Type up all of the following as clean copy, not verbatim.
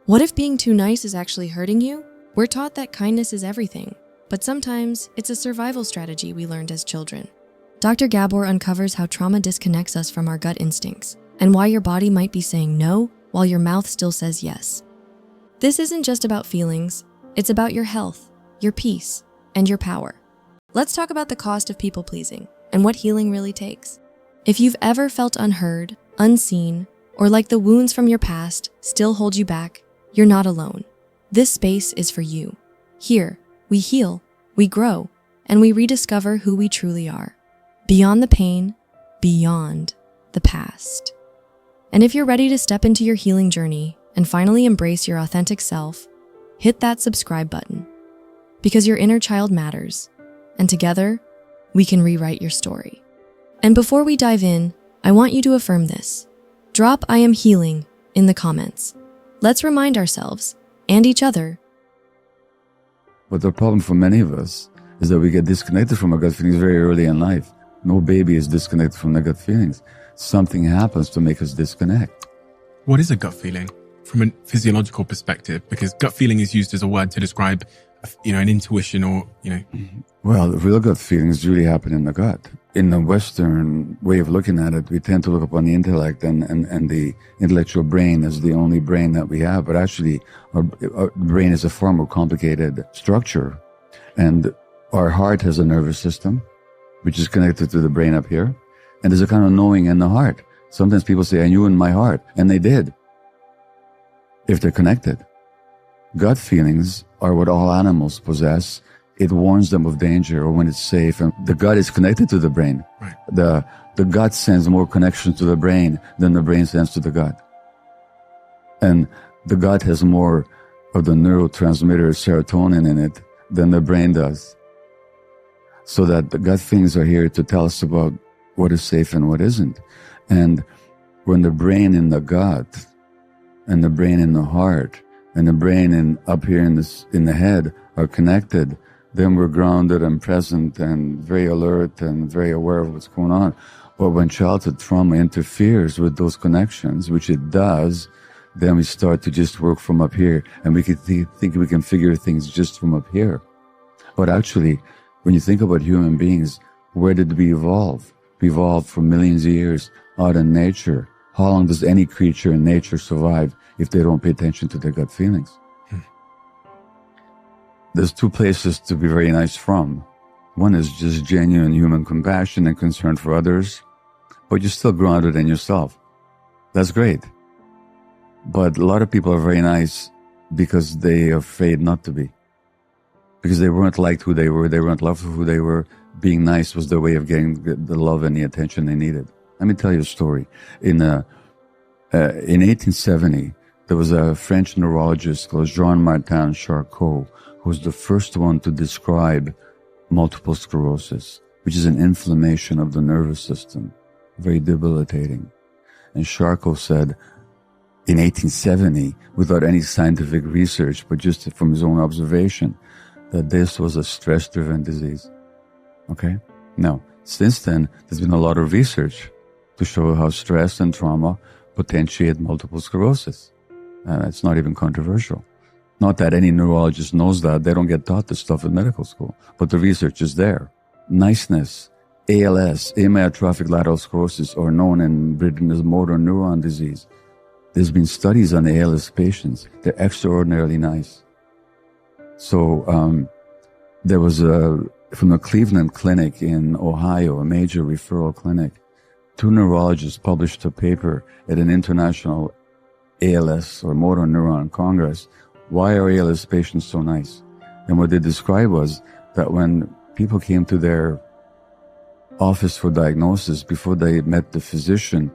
What if being too nice is actually hurting you? We're taught that kindness is everything, but sometimes it's a survival strategy we learned as children. Dr. Gabor uncovers how trauma disconnects us from our gut instincts and why your body might be saying no while your mouth still says yes. This isn't just about feelings, it's about your health, your peace, and your power. Let's talk about the cost of people-pleasing and what healing really takes. If you've ever felt unheard, unseen, or like the wounds from your past still hold you back, you're not alone. This space is for you. Here, we heal, we grow, and we rediscover who we truly are. Beyond the pain, beyond the past. And if you're ready to step into your healing journey and finally embrace your authentic self, hit that subscribe button. Because your inner child matters, and together, we can rewrite your story. And before we dive in, I want you to affirm this. Drop "I am healing" in the comments. Let's remind ourselves, and each other. But the problem for many of us is that we get disconnected from our gut feelings very early in life. No baby is disconnected from their gut feelings. Something happens to make us disconnect. What is a gut feeling from a physiological perspective? Because gut feeling is used as a word to describe, an intuition or. Well, the real gut feelings really happen in the gut. In the Western way of looking at it, we tend to look upon the intellect and the intellectual brain as the only brain that we have. But actually, our brain is a far more complicated structure. And our heart has a nervous system, which is connected to the brain up here. And there's a kind of knowing in the heart. Sometimes people say, I knew in my heart. And they did. If they're connected. Gut feelings are what all animals possess. It warns them of danger or when it's safe. And the gut is connected to the brain. Right. The gut sends more connections to the brain than the brain sends to the gut. And the gut has more of the neurotransmitter serotonin in it than the brain does. So that the gut feelings are here to tell us about what is safe and what isn't. And when the brain in the gut and the brain in the heart and the brain up here in the head are connected, then we're grounded and present and very alert and very aware of what's going on. But when childhood trauma interferes with those connections, which it does, then we start to just work from up here, and we can think we can figure things just from up here. But actually, when you think about human beings, where did we evolve? We evolved for millions of years out in nature. How long does any creature in nature survive if they don't pay attention to their gut feelings? There's two places to be very nice from. One is just genuine human compassion and concern for others, but you're still grounded in yourself. That's great. But a lot of people are very nice because they are afraid not to be. Because they weren't liked who they were, they weren't loved for who they were. Being nice was their way of getting the love and the attention they needed. Let me tell you a story. In 1870, there was a French neurologist called Jean-Martin Charcot, who was the first one to describe multiple sclerosis, which is an inflammation of the nervous system, very debilitating. And Charcot said, in 1870, without any scientific research, but just from his own observation, that this was a stress-driven disease. Okay? Now, since then, there's been a lot of research to show how stress and trauma potentiate multiple sclerosis. It's not even controversial. Not that any neurologist knows that. They don't get taught this stuff in medical school. But the research is there. Niceness, ALS, amyotrophic lateral sclerosis, or known in Britain as motor neuron disease. There's been studies on ALS patients. They're extraordinarily nice. So there was from the Cleveland Clinic in Ohio, a major referral clinic, two neurologists published a paper at an international ALS or motor neuron congress. Why are ALS patients so nice? And what they described was that when people came to their office for diagnosis, before they met the physician,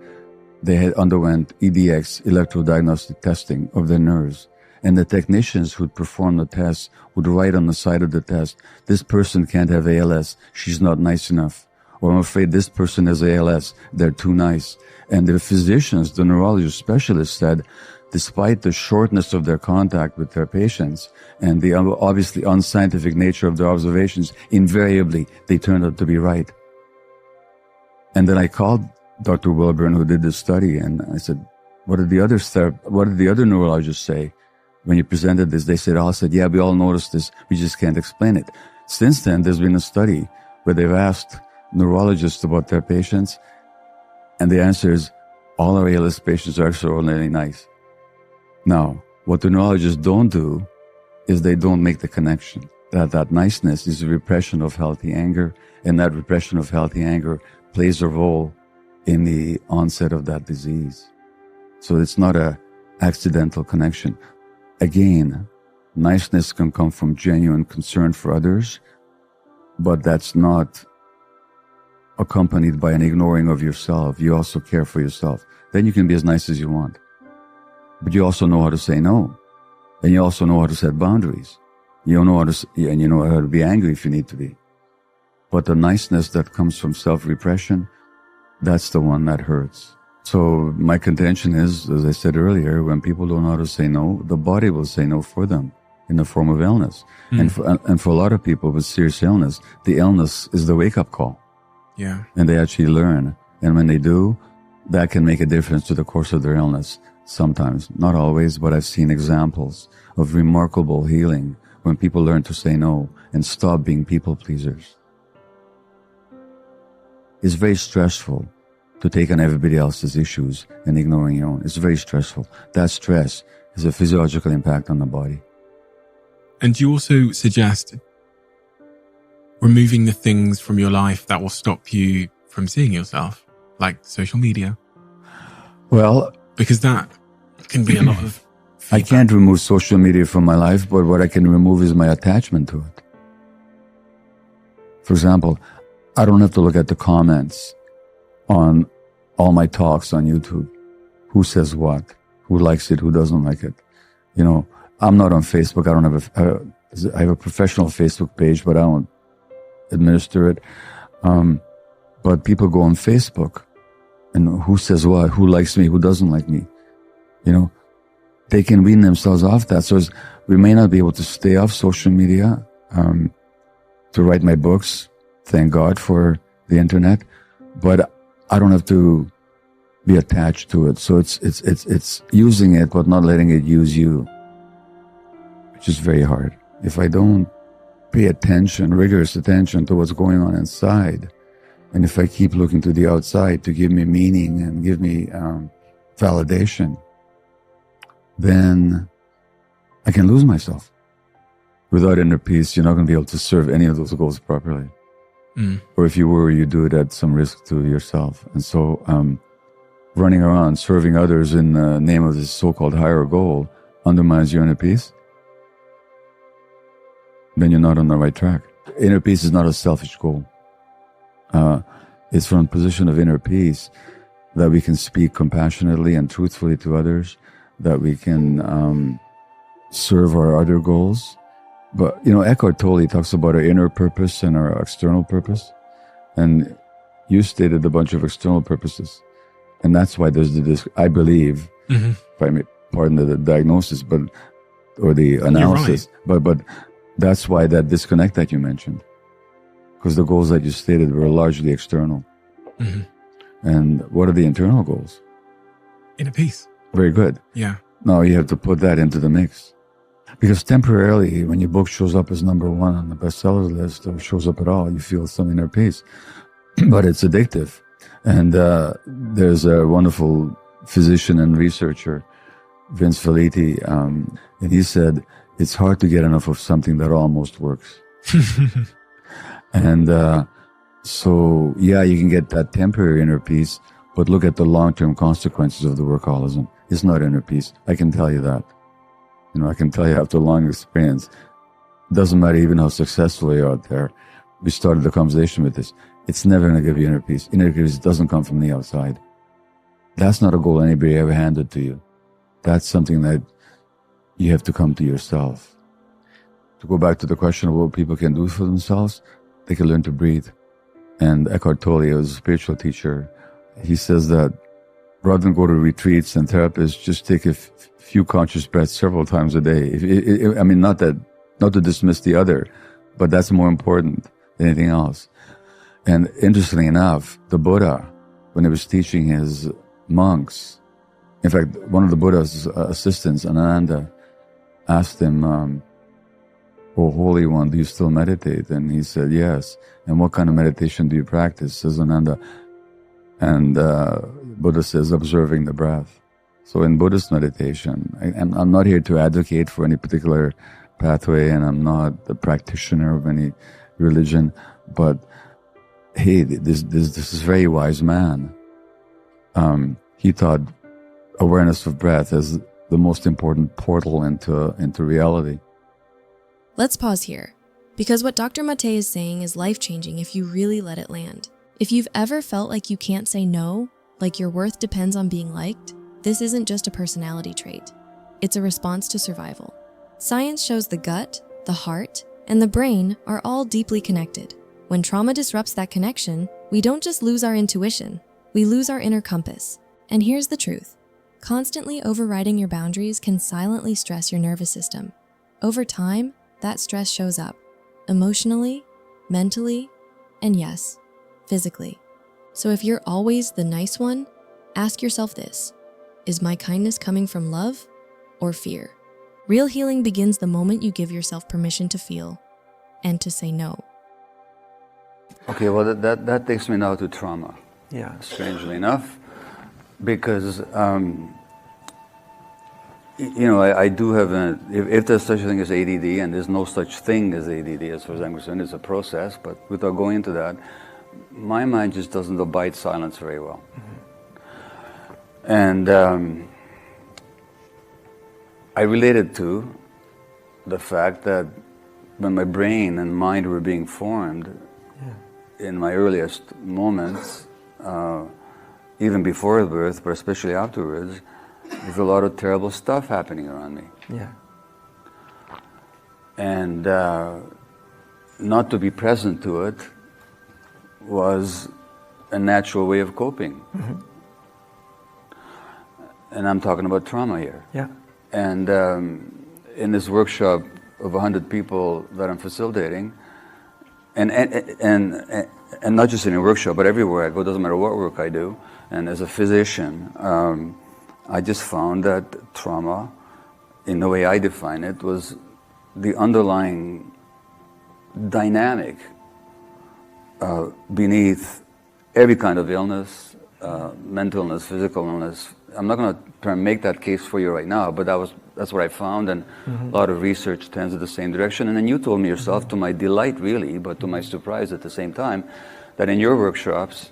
they had underwent EDX, electrodiagnostic testing of their nerves. And the technicians who'd perform the test would write on the side of the test, this person can't have ALS, she's not nice enough. Or I'm afraid this person has ALS, they're too nice. And the physicians, the neurologist specialists said, despite the shortness of their contact with their patients and the obviously unscientific nature of their observations, invariably they turned out to be right. And then I called Dr. Wilburn, who did this study, and I said, what did the other neurologists say? when you presented this, they said, yeah, we all noticed this. We just can't explain it. Since then, there's been a study where they've asked neurologists about their patients, and the answer is all our ALS patients are extraordinarily nice. Now, what the neurologists don't do is they don't make the connection that niceness is a repression of healthy anger, and that repression of healthy anger plays a role in the onset of that disease. So it's not a accidental connection. Again, niceness can come from genuine concern for others, but that's not accompanied by an ignoring of yourself. You also care for yourself. Then you can be as nice as you want. But you also know how to say no. And you also know how to set boundaries. You know how to, and you know how to be angry if you need to be. But the niceness that comes from self-repression, that's the one that hurts. So my contention is, as I said earlier, when people don't know how to say no, the body will say no for them in the form of illness. And for a lot of people with serious illness, the illness is the wake-up call. Yeah. And they actually learn. And when they do, that can make a difference to the course of their illness. Sometimes, not always, but I've seen examples of remarkable healing when people learn to say no and stop being people pleasers. It's very stressful to take on everybody else's issues and ignoring your own. It's very stressful. That stress has a physiological impact on the body. And you also suggest removing the things from your life that will stop you from seeing yourself, like social media. Well, because that can be a lot of feedback. I can't remove social media from my life, but what I can remove is my attachment to it. For example, I don't have to look at the comments on all my talks on YouTube. Who says what? Who likes it? Who doesn't like it? You know, I'm not on Facebook. I have a professional Facebook page, but I don't administer it. But people go on Facebook, and who says what? Who likes me? Who doesn't like me? You know, they can wean themselves off that. So we may not be able to stay off social media to write my books. Thank God for the internet, but I don't have to be attached to it. So it's using it, but not letting it use you, which is very hard. If I don't pay attention, rigorous attention to what's going on inside, and if I keep looking to the outside to give me meaning and give me validation, then I can lose myself. Without inner peace, you're not going to be able to serve any of those goals properly. Or if you were, you do it at some risk to yourself. And so running around serving others in the name of this so-called higher goal undermines your inner peace. Then you're not on the right track. Inner peace is not a selfish goal. It's from a position of inner peace that we can speak compassionately and truthfully to others, that we can serve our other goals. But, you know, Eckhart Tolle talks about our inner purpose and our external purpose. And you stated a bunch of external purposes. And that's why there's I believe, if I may pardon the diagnosis, or the analysis, but that's why that disconnect that you mentioned. Because the goals that you stated were largely external. And what are the internal goals? Inner peace. Very good. Yeah. Now you have to put that into the mix. Because temporarily, when your book shows up as number one on the bestsellers list, or shows up at all, you feel some inner peace. But it's addictive. And there's a wonderful physician and researcher, Vince Felitti, and he said, it's hard to get enough of something that almost works. And so, yeah, you can get that temporary inner peace, but look at the long-term consequences of the workaholism. It's not inner peace. I can tell you that. You know, I can tell you after long experience, it doesn't matter even how successful you're out there. We started the conversation with this. It's never going to give you inner peace. Inner peace doesn't come from the outside. That's not a goal anybody ever handed to you. That's something that you have to come to yourself. To go back to the question of what people can do for themselves, they can learn to breathe. And Eckhart Tolle, who's a spiritual teacher, he says that rather than go to retreats and therapists, just take a few conscious breaths several times a day. I mean, not to dismiss the other, but that's more important than anything else. And interestingly enough, the Buddha, when he was teaching his monks, in fact, one of the Buddha's assistants, Ananda, asked him, "Oh, Holy One, do you still meditate?" And he said, "Yes." "And what kind of meditation do you practice?" Says Ananda. And Buddha says, "Observing the breath." So in Buddhist meditation, I'm not here to advocate for any particular pathway, and I'm not a practitioner of any religion, but hey, this is a very wise man. He thought awareness of breath as the most important portal into reality. Let's pause here, because what Dr. Maté is saying is life-changing if you really let it land. If you've ever felt like you can't say no, like your worth depends on being liked, this isn't just a personality trait. It's a response to survival. Science shows the gut, the heart, and the brain are all deeply connected. When trauma disrupts that connection, we don't just lose our intuition, we lose our inner compass. And here's the truth. Constantly overriding your boundaries can silently stress your nervous system. Over time, that stress shows up emotionally, mentally, and yes, physically. So if you're always the nice one, ask yourself this: is my kindness coming from love or fear? Real healing begins the moment you give yourself permission to feel and to say no. Okay, well, that takes me now to trauma. Yeah. Strangely enough, because I do have if there's such a thing as ADD, and there's no such thing as ADD as far as I'm concerned, it's a process, but without going into that, my mind just doesn't abide silence very well. Mm-hmm. And I related to the fact that when my brain and mind were being formed, in my earliest moments, even before birth, but especially afterwards, there's a lot of terrible stuff happening around me. Yeah. And not to be present to it was a natural way of coping. Mm-hmm. And I'm talking about trauma here. Yeah. And in this workshop of 100 people that I'm facilitating, and not just in a workshop, but everywhere I go, doesn't matter what work I do, and as a physician, I just found that trauma, in the way I define it, was the underlying dynamic beneath every kind of illness, mental illness, physical illness. I'm not going to try and make that case for you right now, but that's what I found, and a lot of research tends in the same direction. And then you told me yourself, to my delight really, but to my surprise at the same time, that in your workshops,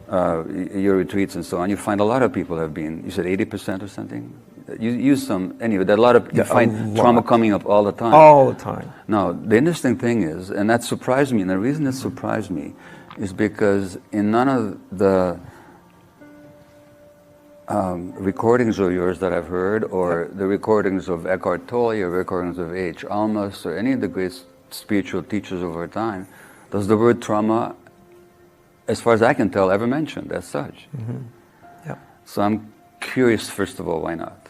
your retreats and so on, you find a lot of people have been, you said 80% or something? You use some, anyway, that a lot of, you find trauma coming up all the time. All the time. Now, the interesting thing is, and that surprised me, and the reason it surprised me is because in none of the recordings of yours that I've heard, or the recordings of Eckhart Tolle, or recordings of H. Almaas, or any of the great spiritual teachers of our time, does the word trauma, as far as I can tell, ever mentioned as such. Mm-hmm. Yeah. So I'm curious, first of all, why not?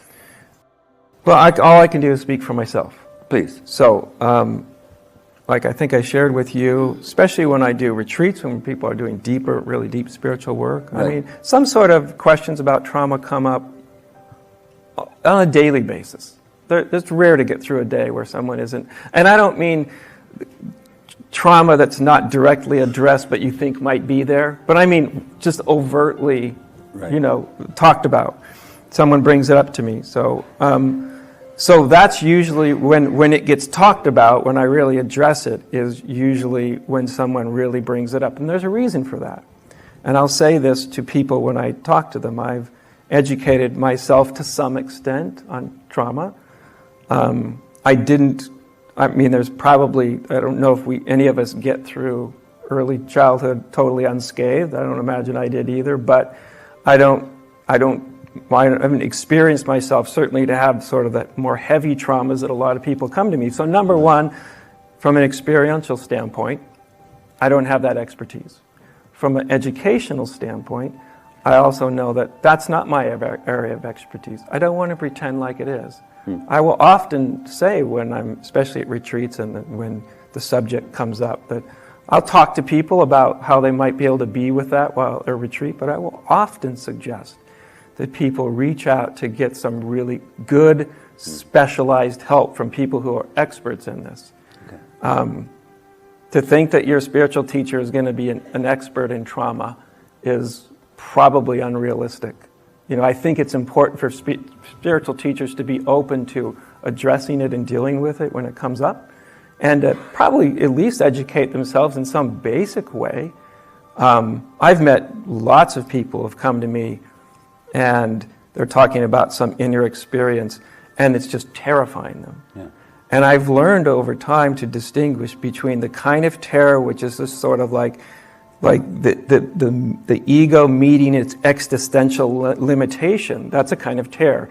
Well, all I can do is speak for myself. Please. So, like I think I shared with you, especially when I do retreats, when people are doing deeper, really deep spiritual work, right. I mean, some sort of questions about trauma come up on a daily basis. It's rare to get through a day where someone isn't, and I don't mean trauma that's not directly addressed but you think might be there, but I mean just overtly, right. Talked about. Someone brings it up to me. So that's usually when it gets talked about, when I really address it, is usually when someone really brings it up. And there's a reason for that. And I'll say this to people when I talk to them. I've educated myself to some extent on trauma. There's probably, I don't know if any of us get through early childhood totally unscathed. I don't imagine I did either, but I haven't experienced myself certainly to have sort of the more heavy traumas that a lot of people come to me. So number one, from an experiential standpoint, I don't have that expertise. From an educational standpoint, I also know that that's not my area of expertise. I don't want to pretend like it is. I will often say when I'm, especially at retreats and when the subject comes up, that I'll talk to people about how they might be able to be with that while at a retreat, but I will often suggest that people reach out to get some really good specialized help from people who are experts in this. Okay. To think that your spiritual teacher is going to be an expert in trauma is probably unrealistic. You know, I think it's important for spiritual teachers to be open to addressing it and dealing with it when it comes up, and to probably at least educate themselves in some basic way. I've met lots of people who have come to me and they're talking about some inner experience and it's just terrifying them. Yeah. And I've learned over time to distinguish between the kind of terror which is this sort of like the ego meeting its existential limitation. That's a kind of terror.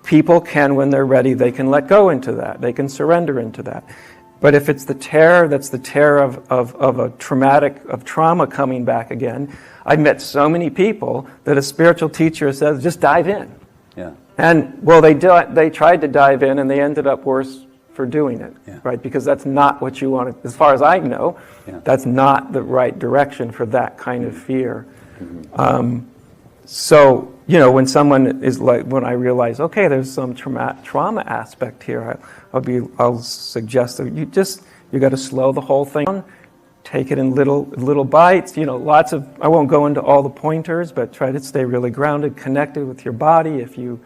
People can, when they're ready, they can let go into that. They can surrender into that. But if it's the terror, that's the terror of trauma coming back again. I've met so many people that a spiritual teacher says, just dive in. Yeah. And, well, they tried to dive in and they ended up worse for doing it, Yeah. right? Because that's not what you want. As far as I know, Yeah. that's not the right direction for that kind of fear. Mm-hmm. So, you know, when someone is like, when I realize, okay, there's some trauma aspect here, I'll suggest that you got to slow the whole thing down, take it in little bites. You know, I won't go into all the pointers, but try to stay really grounded, connected with your body. If you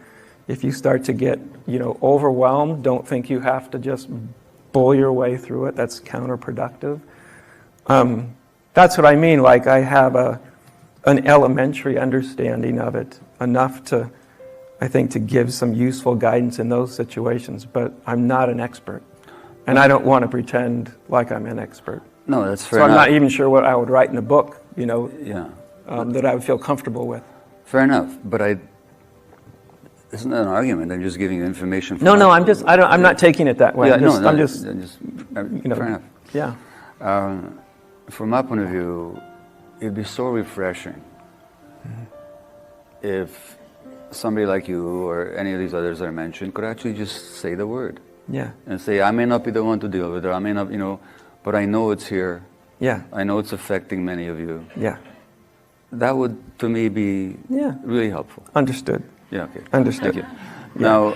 start to get, you know, overwhelmed, don't think you have to just bull your way through it. That's counterproductive. That's what I mean. Like, I have an elementary understanding of it, enough to, I think, to give some useful guidance in those situations, but I'm not an expert. And I don't want to pretend like I'm an expert. No, that's fair So I'm enough. not even sure what I would write in a book, you know, Yeah. that I would feel comfortable with. Fair enough, but isn't that an argument? I'm just giving you information. No, I'm not taking it that way. Yeah, I'm just, you know, fair enough. yeah. From my point of view, it'd be so refreshing if somebody like you or any of these others that I mentioned could actually just say the word. Yeah. And say, I may not be the one to deal with it, I may not, you know, but I know it's here. Yeah. I know it's affecting many of you. Yeah. That would, to me, be Yeah. really helpful. Understood. Yeah, okay. Understood. Thank you. Now,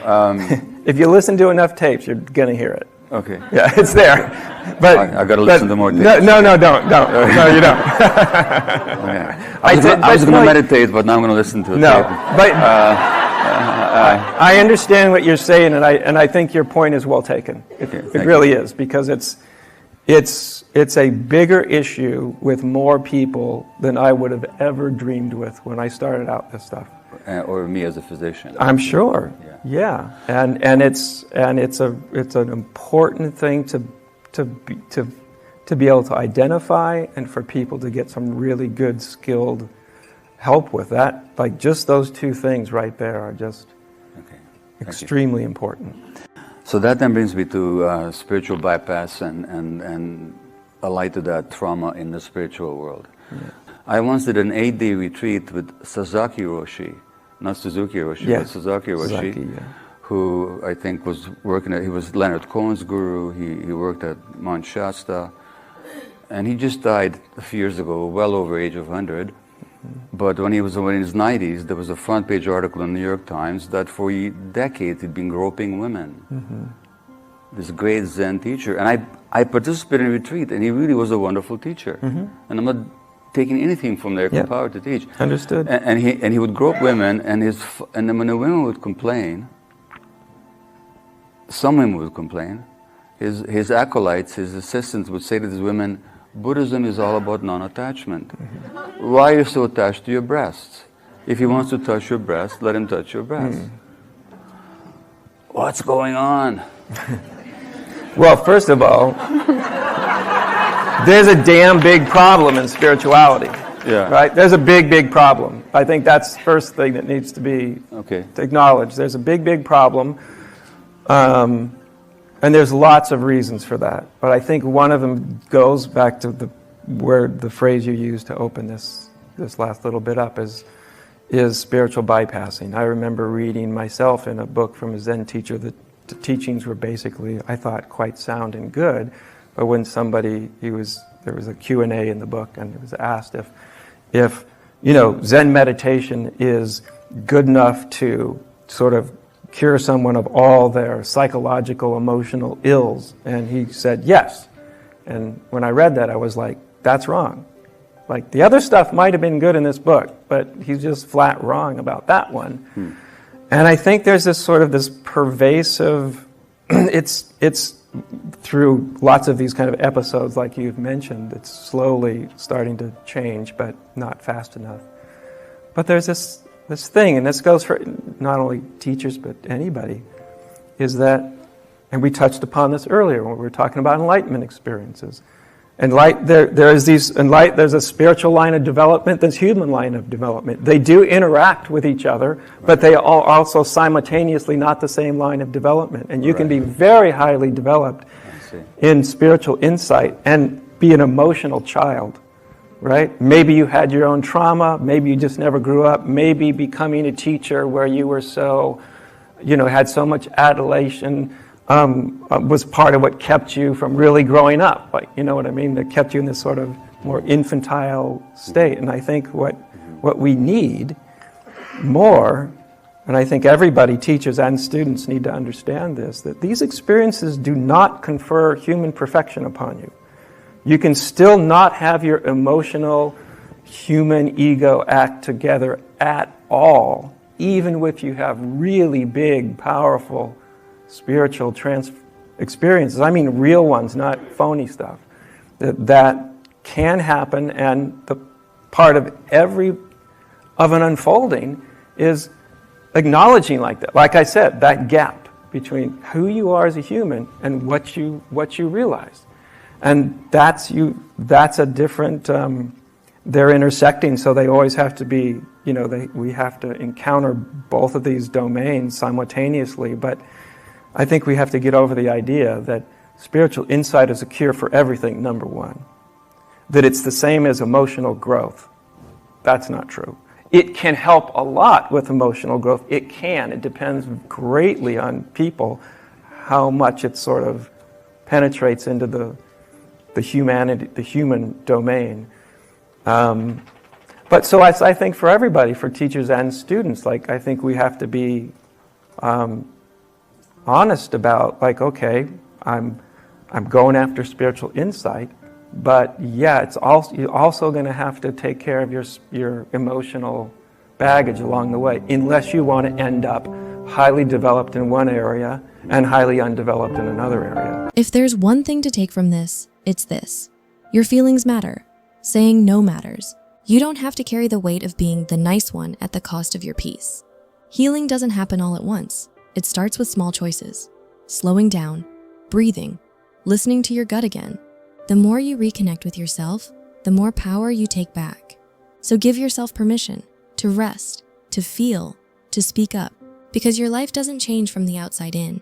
If you listen to enough tapes, you're going to hear it. okay. Yeah, it's there. But I got to listen to more tapes. No, don't. No, you don't. Okay. I was going to meditate, but now I'm going to listen to it. No, but I understand what you're saying, and I think your point is well taken. It really is, because it's a bigger issue with more people than I would have ever dreamed with when I started out this stuff. Or me as a physician. I'm sure. Yeah. And it's an important thing to be able to identify, and for people to get some really good skilled help with that. Like, just those two things right there are just extremely important. So that then brings me to spiritual bypass and allied to that, trauma in the spiritual world. Yeah. I once did an 8-day retreat with Sasaki Roshi, not Suzuki Roshi, but Sasaki Roshi, who I think was he was Leonard Cohen's guru, he worked at Mount Shasta, and he just died a few years ago, well over age of 100. But when he was in his 90s, there was a front page article in the New York Times that for decades he'd been groping women. This great Zen teacher. And I participated in a retreat, and he really was a wonderful teacher. And I'm not taking anything from their power to teach. Understood. And he would grope women, and then when the women would complain, some women would complain, his acolytes, his assistants would say to these women, Buddhism is all about non-attachment. Why are you so attached to your breasts? If he wants to touch your breast, let him touch your breast. What's going on? Well, first of all, there's a damn big problem in spirituality. Yeah. Right? There's a big problem. I think that's the first thing that needs to be acknowledged. There's a big problem. And there's lots of reasons for that. But I think one of them goes back to the phrase you used to open this last little bit up is spiritual bypassing. I remember reading myself in a book from a Zen teacher that the teachings were basically, I thought, quite sound and good. But when there was a Q&A in the book, and it was asked if Zen meditation is good enough to sort of cure someone of all their psychological, emotional ills? And he said, yes. And when I read that, I was like, that's wrong. Like, the other stuff might have been good in this book, but he's just flat wrong about that one. And I think there's this sort of this pervasive, it's through lots of these kind of episodes like you've mentioned, it's slowly starting to change, but not fast enough. But there's this thing, and this goes for not only teachers, but anybody, is that, and we touched upon this earlier when we were talking about enlightenment experiences. There's a spiritual line of development, there's human line of development. They do interact with each other, but they are also simultaneously not the same line of development. And you can be very highly developed in spiritual insight and be an emotional child, right? Maybe you had your own trauma, maybe you just never grew up, maybe becoming a teacher where you were so, had so much adulation, was part of what kept you from really growing up, like, you know what I mean? That kept you in this sort of more infantile state. And I think what we need more, and I think everybody, teachers and students, need to understand this, that these experiences do not confer human perfection upon you. You can still not have your emotional human ego act together at all, even if you have really big, powerful spiritual experiences. I mean real ones, not phony stuff. That can happen, and the part of an unfolding is acknowledging like I said, that gap between who you are as a human and what you realize. And that's a different, they're intersecting, so they always have to be, we have to encounter both of these domains simultaneously. But I think we have to get over the idea that spiritual insight is a cure for everything, number one. That it's the same as emotional growth. That's not true. It can help a lot with emotional growth. It can. It depends greatly on people, how much it sort of penetrates into the human domain. But so I think for everybody, for teachers and students, like, I think we have to be honest about, like, okay, I'm going after spiritual insight, but yeah, you're also going to have to take care of your emotional baggage along the way, unless you want to end up highly developed in one area and highly undeveloped in another area. If there's one thing to take from this, it's this. Your feelings matter. Saying no matters. You don't have to carry the weight of being the nice one at the cost of your peace. Healing doesn't happen all at once. It starts with small choices. Slowing down, breathing, listening to your gut again. The more you reconnect with yourself, the more power you take back. So give yourself permission to rest, to feel, to speak up, because your life doesn't change from the outside in.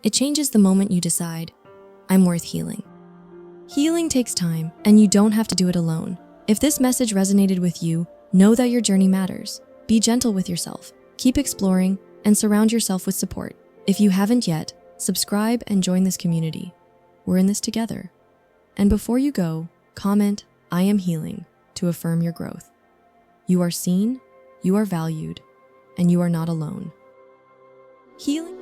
It changes the moment you decide, I'm worth healing. Healing takes time, and you don't have to do it alone. If this message resonated with you, know that your journey matters. Be gentle with yourself, keep exploring, and surround yourself with support. If you haven't yet, subscribe and join this community. We're in this together. And before you go, comment, I am healing, to affirm your growth. You are seen, you are valued, and you are not alone. Healing